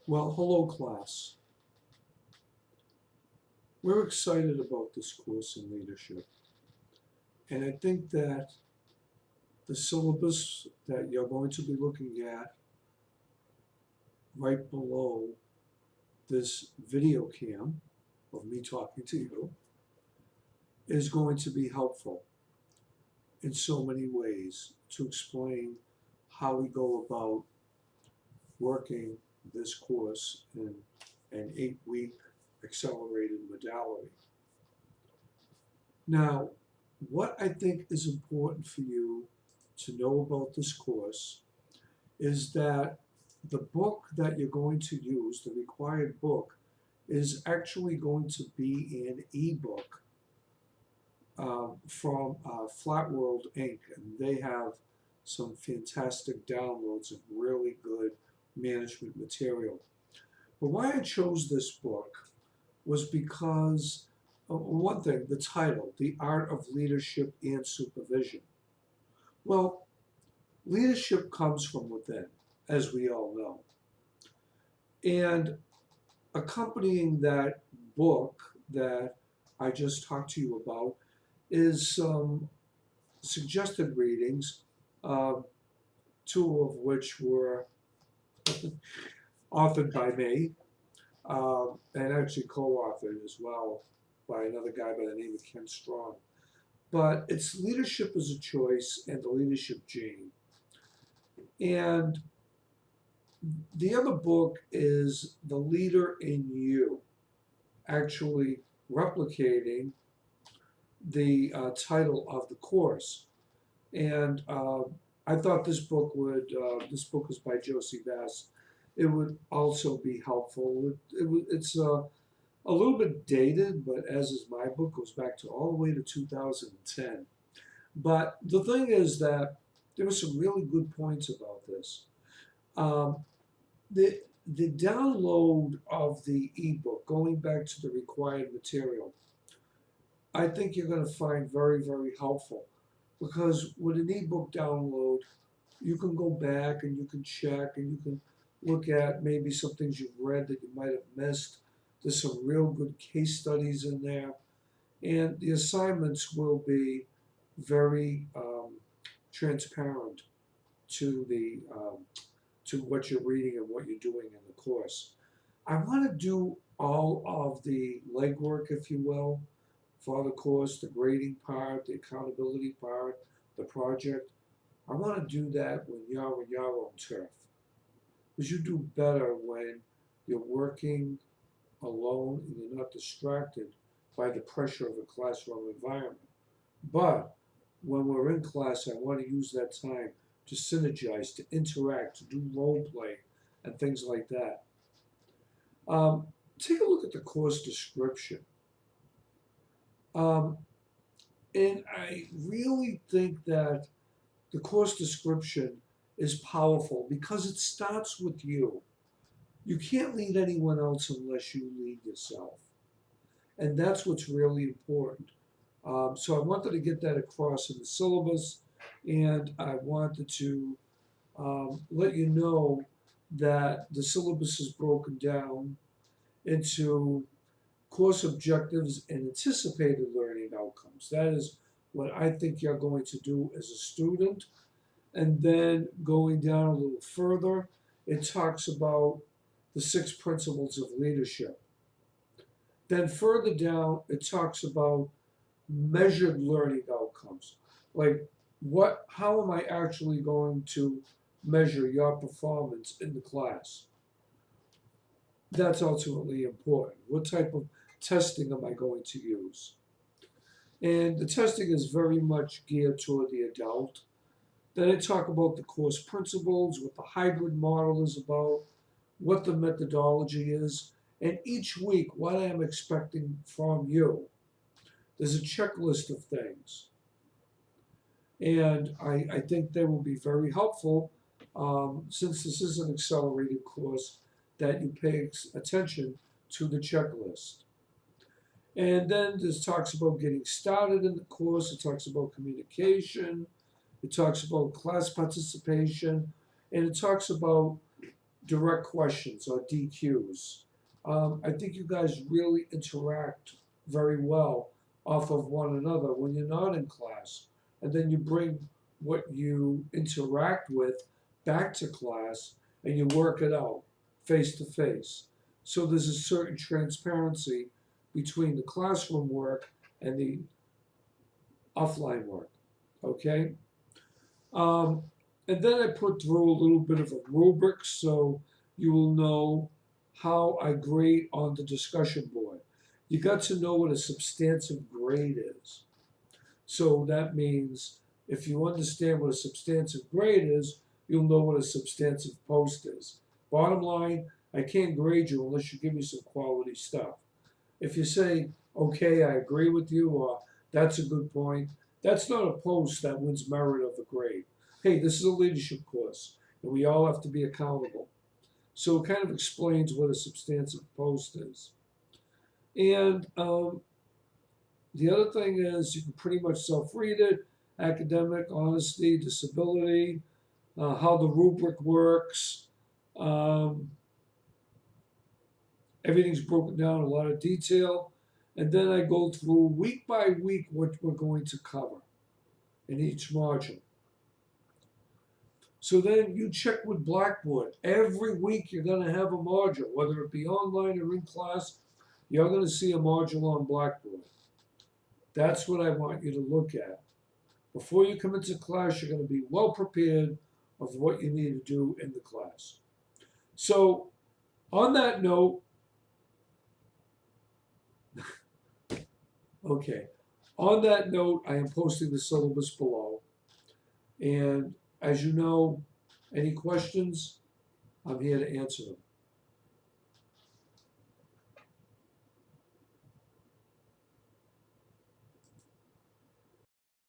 Well, hello class. We're excited about this course in leadership. And I think that the syllabus that you're going to be looking at right below this video cam of me talking to you is going to be helpful in so many ways to explain how we go about working this course in an 8-week accelerated modality. Now, what I think is important for you to know about this course is that the book that you're going to use, the required book, is actually going to be an ebook from Flat World Inc. And they have some fantastic downloads of really good management material. But why I chose this book was because one thing, the title, The Art of Leadership and Supervision. Well, leadership comes from within, as we all know. And accompanying that book that I just talked to you about is some suggested readings, uh, two of which were authored by me, and actually co-authored as well by another guy by the name of Ken Strong. But it's Leadership as a Choice and the Leadership Gene. And the other book is The Leader in You, actually replicating the title of the course. And I thought this book is by Josie Bass, it would also be helpful. It's a little bit dated, but as is my book, goes back to all the way to 2010. But the thing is that there were some really good points about this. Um, the the download of the ebook, going back to the required material, I think you're going to find very, very helpful, because with an ebook download, you can go back and you can check and you can look at maybe some things you've read that you might have missed. There's some real good case studies in there, and the assignments will be very transparent to the to what you're reading and what you're doing in the course. I want to do all of the legwork, if you will, for the course, the grading part, the accountability part, the project. I want to do that when you're on your own turf. Because you do better when you're working alone and you're not distracted by the pressure of a classroom environment. But when we're in class, I want to use that time to synergize, to interact, to do role play, and things like that. Take a look at the course description. Um, and I really think that the course description is powerful because it starts with you. You can't lead anyone else unless you lead yourself. And that's what's really important. So I wanted to get that across in the syllabus, and I wanted to let you know that the syllabus is broken down into course objectives and anticipated learning outcomes. That is what I think you're going to do as a student. And then going down a little further, it talks about the 6 principles of leadership. Then further down, it talks about measured learning outcomes. Like how am I actually going to measure your performance in the class? That's ultimately important. What type of testing am I going to use? And the testing is very much geared toward the adult. Then I talk about the course principles, what the hybrid model is about, what the methodology is, and each week what I am expecting from you. There's a checklist of things. And I think they will be very helpful since this is an accelerated course, that you pay attention to the checklist. And then this talks about getting started in the course. It talks about communication. It talks about class participation. And it talks about direct questions or DQs. I think you guys really interact very well off of one another when you're not in class. And then you bring what you interact with back to class and you work it out face to face. So there's a certain transparency between the classroom work and the offline work. Okay? Um, and then I put through a little bit of a rubric so you will know how I grade on the discussion board. You got to know what a substantive grade is. So that means if you understand what a substantive grade is, you'll know what a substantive post is. Bottom line, I can't grade you unless you give me some quality stuff. If you say, okay, I agree with you, or that's a good point, that's not a post that wins merit of a grade. Hey, this is a leadership course, and we all have to be accountable. So it kind of explains what a substantive post is. And the other thing is you can pretty much self-read it, academic, honesty, disability, how the rubric works. Everything's broken down in a lot of detail. And then I go through week by week what we're going to cover in each module. So then you check with Blackboard. Every week you're going to have a module, whether it be online or in class, you're going to see a module on Blackboard. That's what I want you to look at. Before you come into class, you're going to be well prepared of what you need to do in the class. So on that note, okay, on that note, I am posting the syllabus below. And as you know, any questions, I'm here to answer them.